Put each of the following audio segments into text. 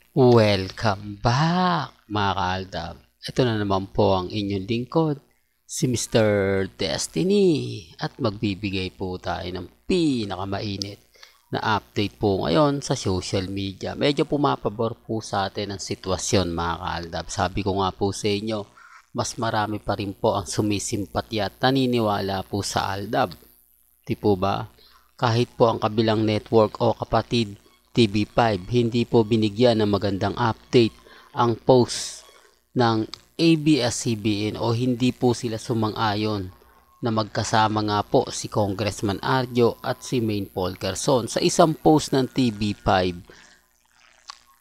Welcome back mga kaaldab. Ito na naman po ang inyong lingkod, si Mr. Destiny, at magbibigay po tayo ng pinakamainit na update po ngayon sa social media. Medyo pumapabor po sa atin ang sitwasyon mga kaaldab. Sabi ko nga po sa inyo, mas marami pa rin po ang sumisimpatya at naniniwala po sa Aldab. Di po ba? Kahit po ang kabilang network o kapatid TV5 hindi po binigyan ng magandang update ang post ng ABS-CBN o hindi po sila sumang-ayon na magkasama nga po si Congressman Arjo at si Maine Paul Quezon. Sa isang post ng TV5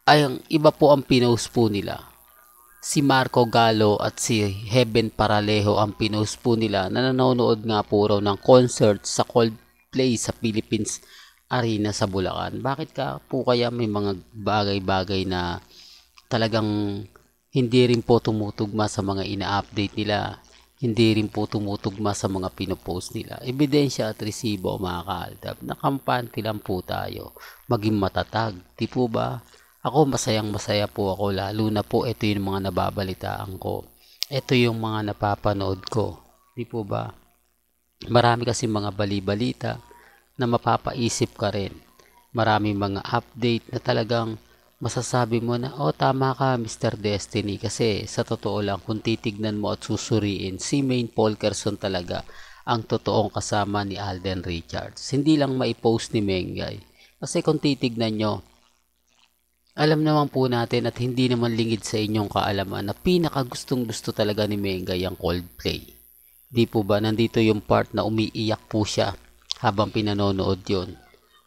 ay ang iba po ang pinost po nila. Si Marco Gallo at si Heaven Paralejo ang pinost po nila na nanonood nga po raw ng concert sa Coldplay sa Philippines Arena sa Bulacan. Bakit ka po kaya may mga bagay-bagay na talagang hindi rin po tumutugma sa mga ina-update nila, hindi rin po tumutugma sa mga pinopost nila? Ebidensya at resibo mga kaaldab, nakampante lang po tayo, maging matatag, di po ba? Ako masayang masaya po ako, lalo na po ito yung mga nababalitaan ko. Ito yung mga napapanood ko, di po ba? Marami kasi mga bali-balita na mapapaisip ka rin. Marami mga update na talagang masasabi mo na, oh tama ka Mr. Destiny, kasi sa totoo lang kung titignan mo at susuriin, si Maine Paul Quezon talaga ang totoong kasama ni Alden Richards. Hindi lang maipost ni Mengay. Kasi kung titignan nyo, alam naman po natin at hindi naman lingid sa inyong kaalaman na pinakagustong gusto talaga ni Mengay ang Coldplay. Di po ba nandito yung part na umiiyak po siya habang pinanonood yon.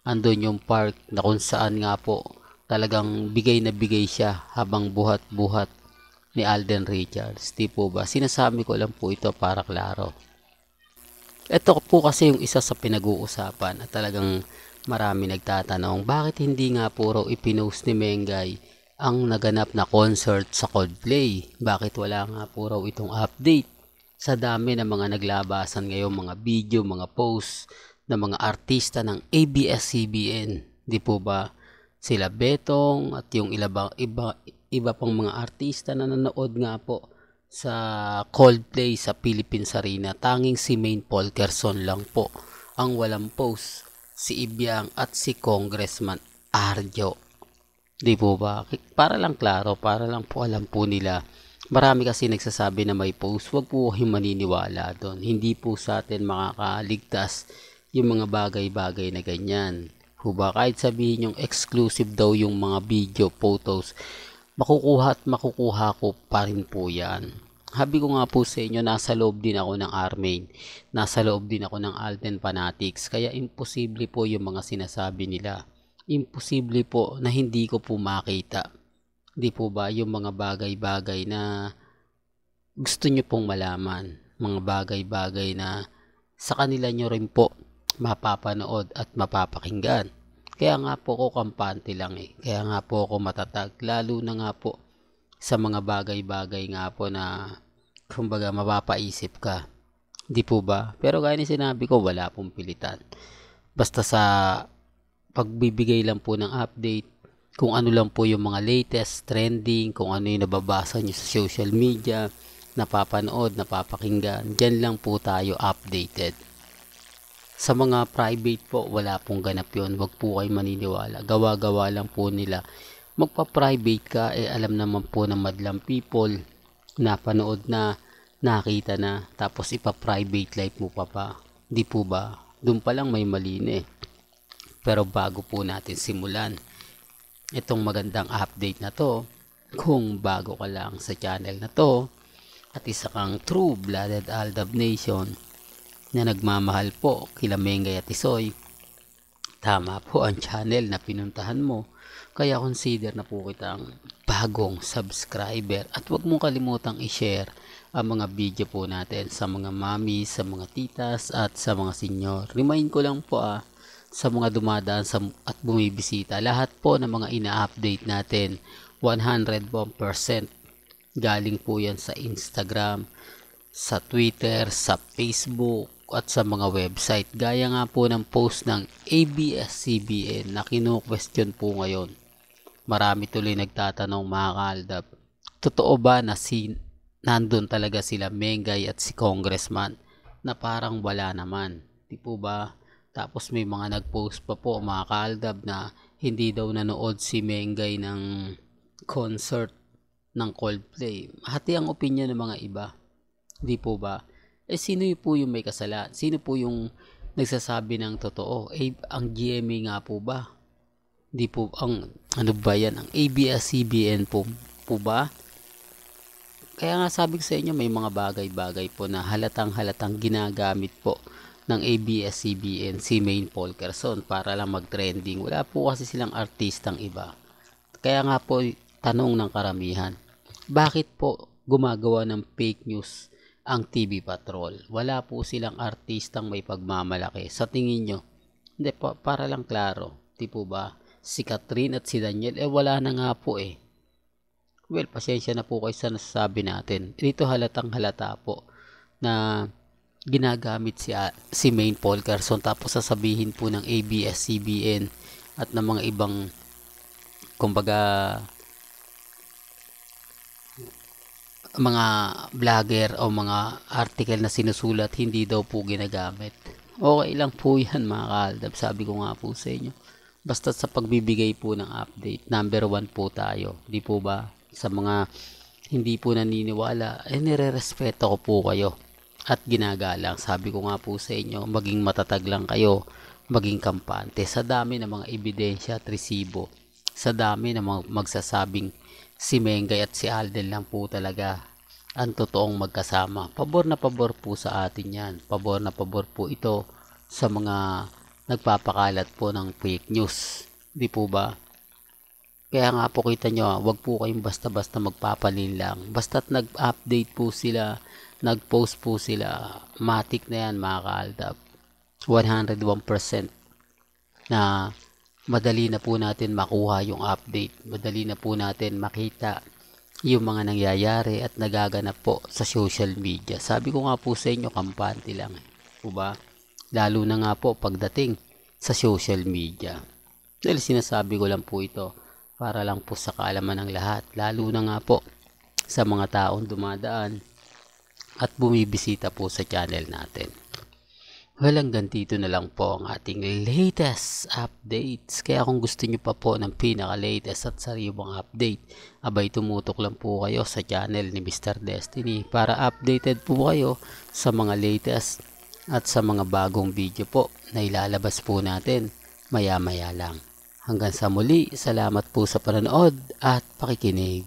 Andun yung part na kung saan nga po talagang bigay na bigay siya habang buhat-buhat ni Alden Richards. Di po ba? Sinasabi ko lang po ito para klaro. Ito po kasi yung isa sa pinag-uusapan at talagang marami nagtatanong, bakit hindi nga po raw ipinost ni Mengay ang naganap na concert sa Coldplay? Bakit wala nga po raw itong update? Sa dami ng mga naglabasan ngayon, mga video, mga posts ng mga artista ng ABS-CBN. Di po ba? Sila Betong at yung iba pang mga artista na nanood nga po sa Coldplay sa Philippines Arena. Tanging si Maine Paul Quezon lang po ang walang post. Si Ibiang at si Congressman Arjo. Di po ba? Para lang klaro, para lang po alam po nila. Marami kasi nagsasabi na may post, wag po kayong maniniwala doon. Hindi po sa atin makakaligtas yung mga bagay-bagay na ganyan. Huba, kahit sabihin yung exclusive daw yung mga video, photos, makukuha at makukuha ko pa rin po yan. Habi ko nga po sa inyo, nasa loob din ako ng Armain, nasa loob din ako ng Alden Fanatics, kaya imposible po yung mga sinasabi nila. Imposible po na hindi ko po makita. Di po ba yung mga bagay-bagay na gusto nyo pong malaman, mga bagay-bagay na sa kanila nyo rin po mapapanood at mapapakinggan. Kaya nga po ako kampante lang Kaya nga po ako matatag, lalo na nga po sa mga bagay-bagay nga po na kumbaga mapapaisip ka. Di po ba? Pero gaya ni sinabi ko, wala pong pilitan. Basta sa pagbibigay lang po ng update, kung ano lang po yung mga latest trending, kung ano yung nababasa nyo sa social media, napapanood, napapakinggan, dyan lang po tayo updated. Sa mga private po, wala pong ganap yun. Wag po kayo maniniwala. Gawa-gawa lang po nila. Magpa-private ka, alam naman po ng madlang people, napanood na, nakita na, tapos ipa-private life mo pa. Di po ba? Doon pa lang may mali na Pero bago po natin simulan itong magandang update na to, kung bago ka lang sa channel na to, at isa kang true-blooded Aldab Nation na nagmamahal po kila Mengay at Isoy, tama po ang channel na pinuntahan mo. Kaya consider na po kitang bagong subscriber at huwag mong kalimutang i-share ang mga video po natin sa mga mami, sa mga titas at sa mga senior. Remind ko lang po sa mga dumadaan at bumibisita, lahat po ng mga ina-update natin 101% galing po yan sa Instagram, sa Twitter, sa Facebook at sa mga website. Gaya nga po ng post ng ABS-CBN na kino-question po ngayon Marami tuloy nagtatanong mga kaaldab, totoo ba na nandun talaga sila Mengay at si Congressman na parang wala naman, di po ba? Tapos may mga nag-post pa po mga kaaldab na hindi daw nanood si Mengay ng concert ng Coldplay. Hati ang opinion ng mga iba, di po ba? Sino po yung may kasalanan? Sino po yung nagsasabi ng totoo? Ang GMA nga po ba? Di po, ano ba yan? Ang ABS-CBN po ba? Kaya nga sabi ko sa inyo, may mga bagay-bagay po na halatang ginagamit po ng ABS-CBN si Maine Polkerson para lang mag-trending. Wala po kasi silang artistang iba. Kaya nga po, tanong ng karamihan, bakit po gumagawa ng fake news ang TV Patrol? Wala po silang artistang may pagmamalaki. Sa tingin nyo, hindi, para lang klaro, di po ba? Si Catherine at si Daniel, wala na nga po eh. Well, pasensya na po kayo sa nasasabi natin. Dito halatang halata po na ginagamit si Maine Polkerson, tapos sasabihin po ng ABS-CBN at ng mga ibang kumbaga mga vlogger o mga article na sinusulat hindi daw po ginagamit. Okay lang po yan mga kaaldab, sabi ko nga po sa inyo. Basta sa pagbibigay po ng update, number 1 po tayo, di po ba? Sa mga hindi po naniniwala, nire-respeto ko po kayo at ginagalang. Sabi ko nga po sa inyo, maging matatag lang kayo, maging kampante. Sa dami ng mga ebidensya at resibo, sa dami ng mga magsasabing si Mengay at si Alden lang po talaga ang totoong magkasama. Pabor na pabor po sa atin yan. Pabor na pabor po ito sa mga nagpapakalat po ng fake news. Di po ba? Kaya nga po kita nyo, wag po kayong basta-basta magpapanin lang. Basta't nag-update po sila, nag-post po sila, matik na yan mga kaaldab. 101% na madali na po natin makuha yung update. Madali na po natin makita yung mga nangyayari at nagaganap po sa social media. Sabi ko nga po sa inyo, kampante lang. Diba? Lalo na nga po pagdating sa social media. Dahil sinasabi ko lang po ito para lang po sa kaalaman ng lahat. Lalo na nga po sa mga taong dumadaan at bumibisita po sa channel natin. Well, hanggang dito na lang po ang ating latest updates. Kaya kung gusto nyo pa po ng pinaka-latest at sariwang update, abay tumutok lang po kayo sa channel ni Mr. Destiny para updated po kayo sa mga latest at sa mga bagong video po na ilalabas po natin maya-maya lang. Hanggang sa muli, salamat po sa panonood at pakikinig.